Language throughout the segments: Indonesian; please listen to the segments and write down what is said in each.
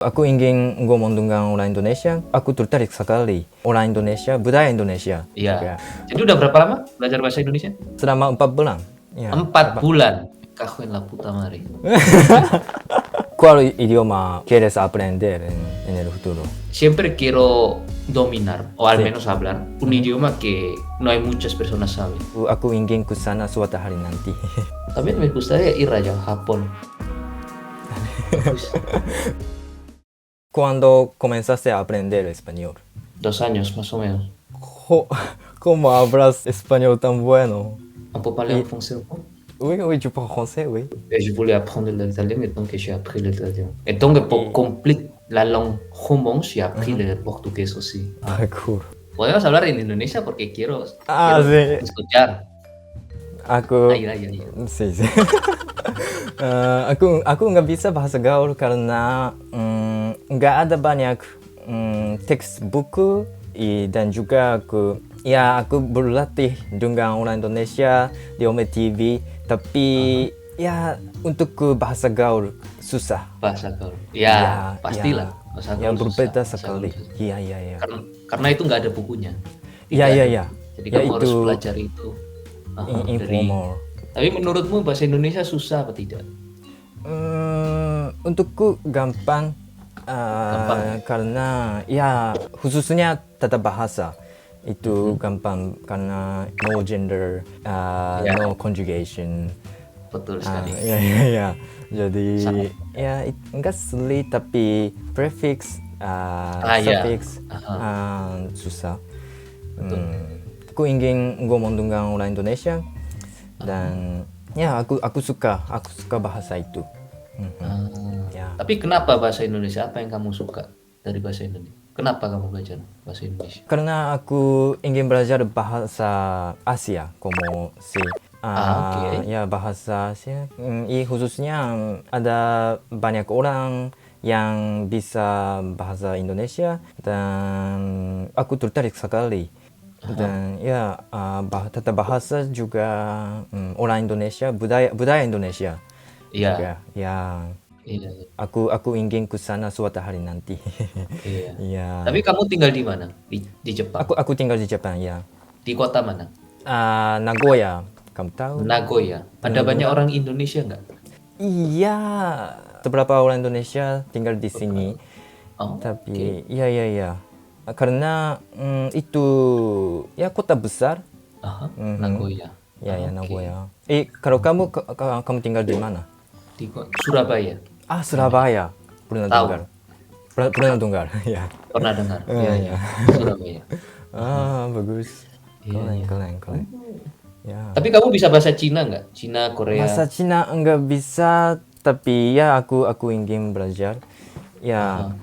Aku ingin ngomong dengan orang Indonesia. Aku tertarik sekali orang Indonesia, budaya Indonesia. Iya. Jadi udah berapa lama belajar bahasa Indonesia? Selama 4 bulan. Ya, 4 bulan. Cajo en la puta madre. ¿Cuál idioma quieres aprender en el futuro? Siempre quiero dominar, o al menos hablar, un idioma que no hay muchas personas saben. Aku ingin ke sana suatu hari nanti. También me gustaría ir allá a Japón. ¿Cuándo comenzaste a aprender español? 2 años más o menos. ¿Cómo hablas español tan bueno? Un peu parler en français ou pas? Oui, je parle français, oui. Et je voulais apprendre l'italien et donc j'ai appris l'italien. Et donc pour compléter la langue romance, j'ai appris le portugais aussi. D'accord. Podemos hablar en Indonesia porque quiero sí. escuchar. Aku Ayo. sih. Aku nggak bisa bahasa gaul karena nggak ada banyak teks buku dan juga aku berlatih dengan orang Indonesia di Ome TV, tapi ya untuk ke bahasa gaul susah. Bahasa gaul. Ya, pastilah. Bahasa gaul yang berbeda susah. sekali. Iya. Karena itu nggak ada bukunya. Iya. Jadi kamu harus belajar itu. Informal. Tapi menurutmu bahasa Indonesia susah apa tidak? Untukku gampang, karena ya khususnya tata bahasa itu gampang karena no gender, no conjugation. Betul sekali. Iya. Jadi ya enggak sulit tapi prefix, suffix susah. Aku ingin ngomong dengan orang Indonesia dan ya aku suka bahasa itu. Ya. Tapi kenapa bahasa Indonesia? Apa yang kamu suka dari bahasa Indonesia? Kenapa kamu belajar bahasa Indonesia? Karena aku ingin belajar bahasa Asia, como ya bahasa Asia. Khususnya ada banyak orang yang bisa bahasa Indonesia dan aku tertarik sekali. Dan ya tata bahasa juga orang Indonesia, budaya Indonesia. Iya. Ya. Iya. Aku ingin ke sana suatu hari nanti. Iya. Tapi kamu tinggal di mana? Di Jepang. Aku tinggal di Jepang, ya. Di kota mana? Nagoya. Kamu tahu? Nagoya. Ada banyak orang Indonesia nggak? Iya. Beberapa orang Indonesia tinggal di sini. Tapi iya. Karena itu ya kota besar. Nagoya. Ya, Nagoya. Kalau kamu tinggal di mana? Di Surabaya. Surabaya. Pernah dengar. Ya. Pernah dengar. Iya. Surabaya. Bagus. Keren. Ya. Tapi kamu bisa bahasa Cina nggak? Cina, Korea? Bahasa Cina nggak bisa, tapi ya aku ingin belajar. Ya,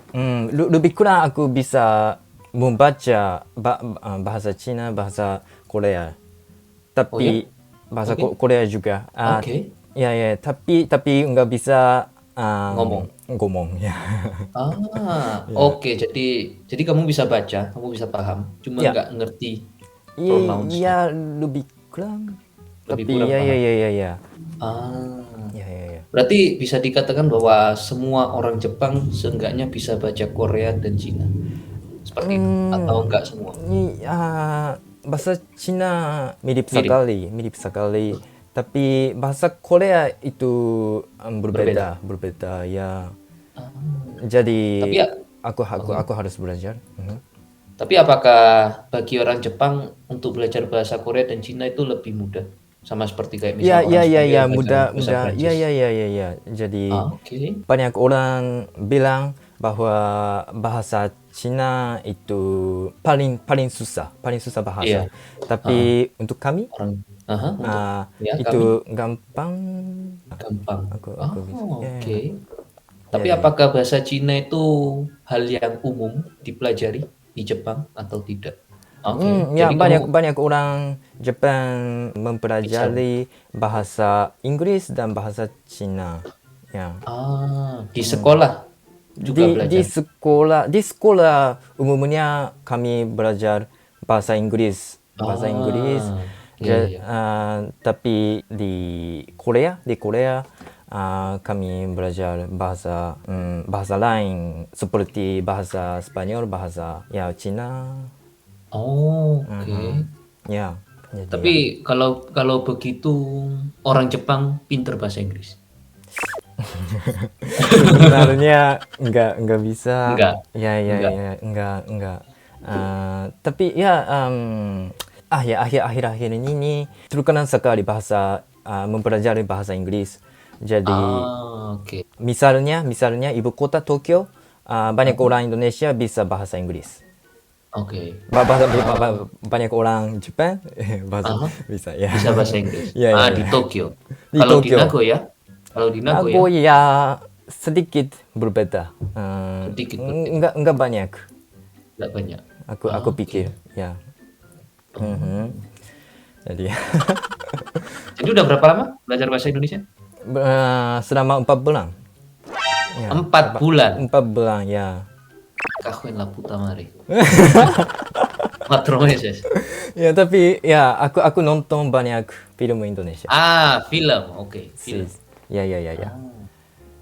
lebih kurang aku bisa membaca bahasa Cina, bahasa Korea. Tapi bahasa Korea juga. Ya, tapi nggak bisa ngomong. Ya. Oke. Jadi kamu bisa baca, kamu bisa paham, cuma nggak ngerti pronounce. Iya, lebih kurang. Tapi ya. Ya. Berarti bisa dikatakan bahwa semua orang Jepang seenggaknya bisa baca Korea dan Cina. Seperti itu, atau enggak semua? Bahasa Cina mirip sekali. Tapi bahasa Korea itu berbeda ya. Jadi aku harus belajar. Tapi apakah bagi orang Jepang untuk belajar bahasa Korea dan Cina itu lebih mudah? Sama seperti kayak misalnya ya, mudah. Ya. Jadi banyak orang bilang bahwa bahasa Cina itu paling susah bahasa. Tapi untuk kami itu gampang. Aku bisa. Tapi apakah bahasa Cina itu hal yang umum dipelajari di Jepang atau tidak? Ya, banyak orang Jepang mempelajari bahasa Inggris dan bahasa Cina. Ya. Di sekolah juga belajar? Di sekolah umumnya kami belajar bahasa Inggris. Tapi di Korea kami belajar bahasa lain seperti bahasa Spanyol, bahasa ya Cina. Oh, oke. Ya, jadi ya. Tapi kalau begitu orang Jepang pinter bahasa Inggris? Sebenarnya nggak bisa. Enggak? Ya Enggak? nggak. Tapi ya ya akhir-akhir ini terkenal sekali mempelajari bahasa Inggris. Jadi Oke. misalnya ibu kota Tokyo banyak orang Indonesia bisa bahasa Inggris. Oke. Banyak orang Jepang bahasa Aha, bisa ya. bisa bahasa Inggris? Ya. Di Tokyo. Di Kalau di Tokyo. Nagoya? Kalau di Nagoya? Nagoya sedikit berbeda. Sedikit berbeda. Enggak banyak. Enggak banyak. Aku Oke. pikir ya. Jadi Jadi udah berapa lama belajar bahasa Indonesia? selama 4 bulan. Ya, 4 bulan. 4 bulan ya. Kahuen la puta madre. 4 meses. Ya tapi ya aku nonton banyak film Indonesia. Film. Oke, film. Ya.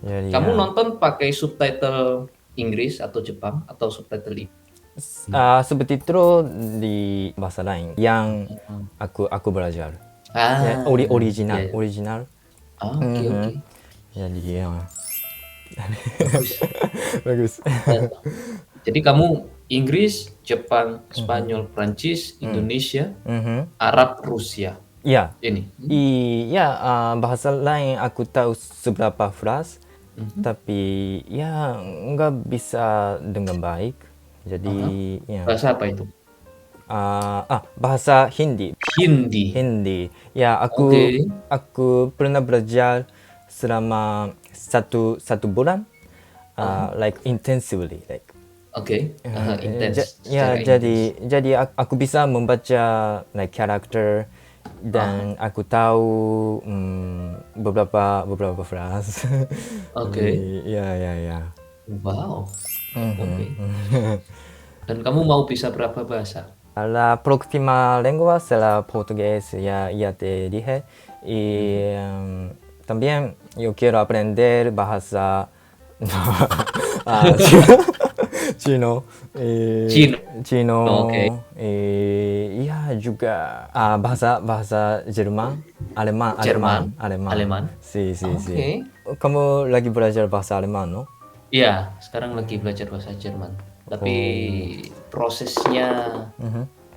Jadi Kamu ya. nonton pakai subtitle Inggris atau Jepang atau subtitle Inggris? Seperti itu di bahasa lain yang aku belajar. Ya, original. Iya. Original. Oke. Jadi ya. Bagus. Bagus. Jadi kamu Inggris, Jepang, Spanyol, Prancis, Indonesia, Arab, Rusia. Ya. Ini. Iya, bahasa lain aku tahu seberapa frase, tapi ya nggak bisa dengan baik. Jadi ya. Bahasa apa itu? Bahasa Hindi. Hindi. Ya, Oke. aku pernah belajar selama satu bulan, like intensively, like. Oke. Intens. Ya, Secara jadi aku bisa membaca like karakter dan aku tahu beberapa frase. Oke. Ya. Wow. Oke. Dan kamu mau bisa berapa bahasa? La próxima lengua será portugués, ya te dije. Y también yo quiero aprender bahasa Chino. Chino. Oke. Ya juga bahasa Jerman, Aleman. Sí. Oke. Kamu lagi belajar bahasa Aleman, no? Iya, sekarang lagi belajar bahasa Jerman. Tapi prosesnya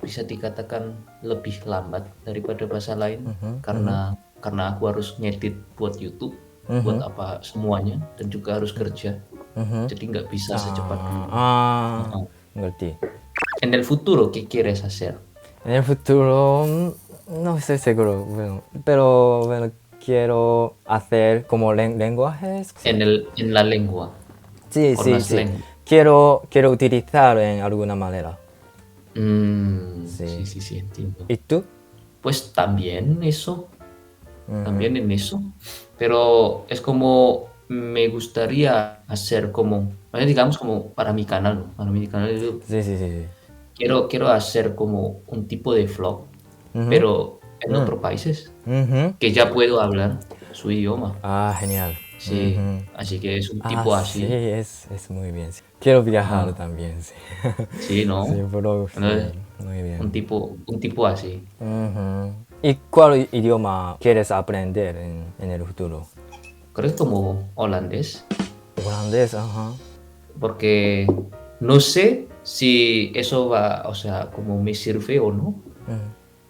bisa dikatakan lebih lambat daripada bahasa lain karena aku harus ngedit buat YouTube, buat apa semuanya dan juga harus kerja. Jadi nggak bisa secepat dulu. Ngerti. En el futuro, ¿qué quieres hacer? En el futuro no estoy seguro, pero quiero hacer como lenguajes. En la lengua. Sí. Con las lenguas. Quiero utilizar en alguna manera. Sí, entiendo. ¿Y tú? Pues también eso, también en eso, pero es como me gustaría hacer como, digamos como para mi canal, ¿no? Para mi canal de YouTube. Sí. Quiero hacer como un tipo de vlog, pero en otros países, que ya puedo hablar su idioma. Genial. Sí, así que es un tipo así. Sí, es muy bien. Sí. Quiero viajar también, sí. Sí, ¿no? Sí, pero Entonces, muy bien. un tipo así. ¿Y cuál idioma quieres aprender en el futuro? Creo que como holandés. Holandés, ajá. Porque no sé si eso va, o sea, como me sirve o no,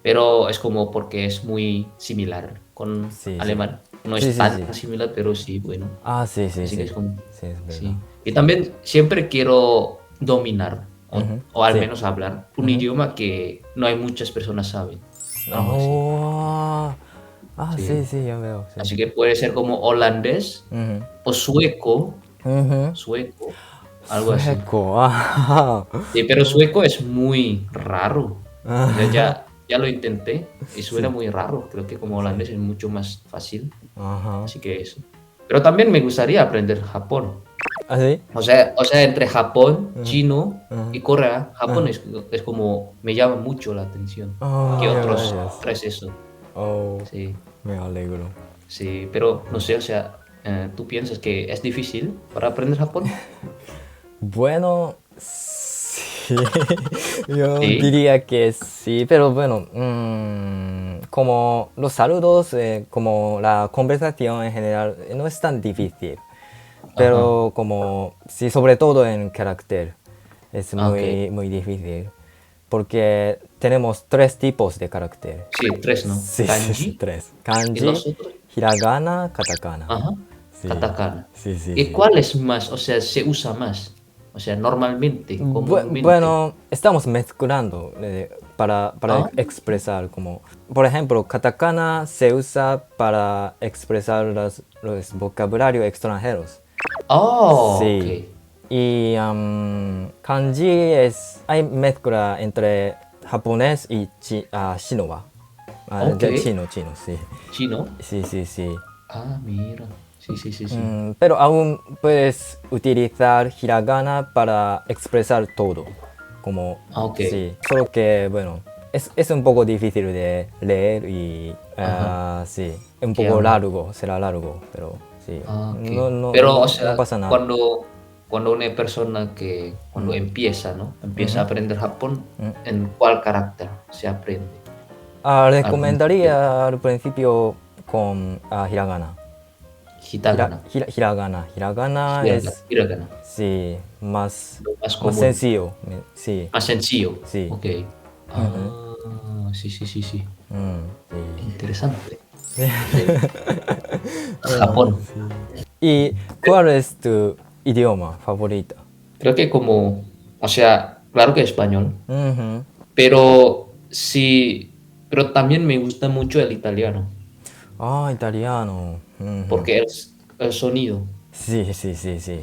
pero es como porque es muy similar con alemán. No es tan similar, pero sí, bueno. Sí. Así que es como, sí, es verdad. sí. Y también siempre quiero dominar, o al menos hablar, un idioma que no hay muchas personas saben. Sí, ya veo. Sí. Así que puede ser como holandés o sueco, algo así. Sí, pero sueco es muy raro. O sea, ya lo intenté y suena muy raro. Creo que como holandés es mucho más fácil. Así que eso. Pero también me gustaría aprender Japón. ¿Ah, sí? O sea, entre Japón, chino y Corea, Japón es como me llama mucho la atención. Que otros tres eso. Oh, Sí. me alegro. Sí, pero no sé, o sea, ¿Tú piensas que es difícil para aprender Japón? Bueno, sí, yo Sí. diría que sí, pero bueno, como los saludos, como la conversación en general, no es tan difícil, Ajá. pero como, sí, sobre todo en carácter, es Ah, ok. muy difícil, porque tenemos tres tipos de carácter. Sí, tres, ¿no? Sí, sí, sí, Kanji tres. y Kanji, los otros. hiragana, katakana. Ajá. Sí, Katakana. sí, sí, ¿Y sí. cuál es más? O sea, se usa más. O sea, normalmente, comúnmente. Bueno, estamos mezclando para Ah, expresar como, por ejemplo, katakana se usa para expresar los vocabularios extranjeros. oh, ok. Sí. Y kanji hay mezcla entre japonés y chino. Ok. Chino, sí. Chino. Sí, sí, sí. Ah, mira. Sí, sí, sí, sí. Pero aún puedes utilizar hiragana para expresar todo. Como, Ah, ok. sí. Solo que, bueno, es un poco difícil de leer y, Ajá. sí, un ¿Qué poco habla? largo, será largo, pero sí. Ah, ok. Pero, o No sea, pasa nada. cuando una persona cuando empieza, ¿no? Empieza a aprender Japón, ¿en cuál carácter se aprende al principio? Recomendaría al principio con hiragana. Hitagana, Hiragana es, hiragana, sí, lo más más común, sencillo. Sí, más sencillo. sí. Ok. Ah, sí, sí, sí, sí. Sí. Interesante. Sí. Japón. ¿Y cuál es tu idioma favorito? Creo que o sea, claro que español, Ujú. pero sí, pero también me gusta mucho el italiano, Ah, italiano. Ujú. porque el sonido. Sí, sí, sí, sí.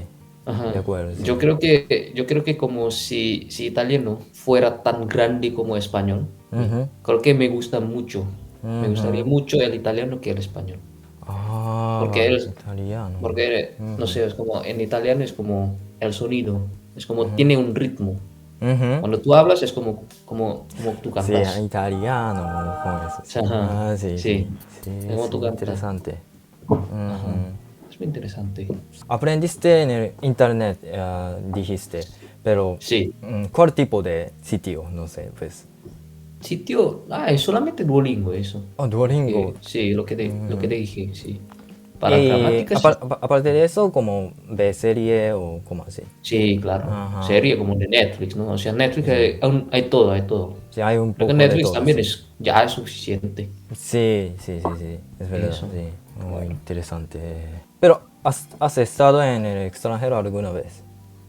De Ajá. acuerdo, sí. Yo creo que como si italiano fuera tan grande como español, Ujú, creo que me gusta mucho. Me gustaría ujú. mucho el italiano que el español. Ah, Porque vale, italiano. no sé, Ujú, es como en italiano es como el sonido, es como tiene un ritmo. ujú. Cuando tú hablas es como tú Sí, cantas. italiano, con eso, sí. Ajá, Ah, sí, sí. sí, Sí, como sí, tú cantas. interesante. Ajá, Ujú. es muy interesante. Aprendiste en el internet, dijiste, pero Sí, ¿cuál tipo de sitio? No sé, pues. sitio, es solamente Duolingo eso. Oh, Lo Duolingo. que, sí, lo que te dije, sí. Para Y gramática, sí. aparte de eso, como ve serie o como así. Sí, claro. Ajá. Serie como de Netflix, ¿no? O sea, Netflix Sí. hay todo, hay todo. Sí, hay un Creo que poco de Netflix todo, también sí. ya es suficiente. Sí, sí, sí, sí. Es verdad, Eso. sí. Muy Bueno. interesante. Pero, ¿has estado en el extranjero alguna vez?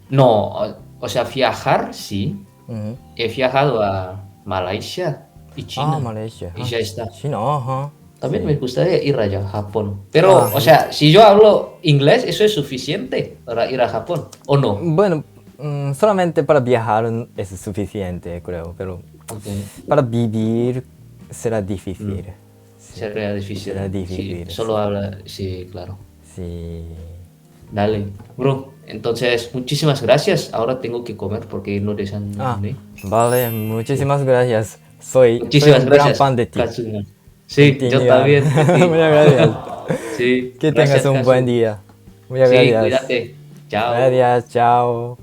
No, o sea, viajar, sí. Ujú. He viajado a Malaysia y Ah, China. Malaysia. Y Ah, ya está. China, ajá. También me Sí. gustaría ir allá a Japón. Pero, Ah, o sea, si yo hablo inglés, ¿eso es suficiente para ir a Japón? ¿O no? bueno, solamente para viajar es suficiente, creo, pero Ok. para vivir será Mm, difícil. Sí, Sería será difícil. Sí, difícil, solo sí. habla. Sí, claro. Sí. Dale, bro. Entonces, muchísimas gracias. Ahora tengo que comer porque no Ah, desayuné. vale, Sí. muchísimas gracias. Soy Muchísimas un gran fan gracias, de ti. Katsuna. Sí, yo Genial. también de ti. Muchas gracias. Sí, Que tengas gracias, un buen Kazu. día. Muchas Sí, gracias. cuídate. Chao. Gracias, chao.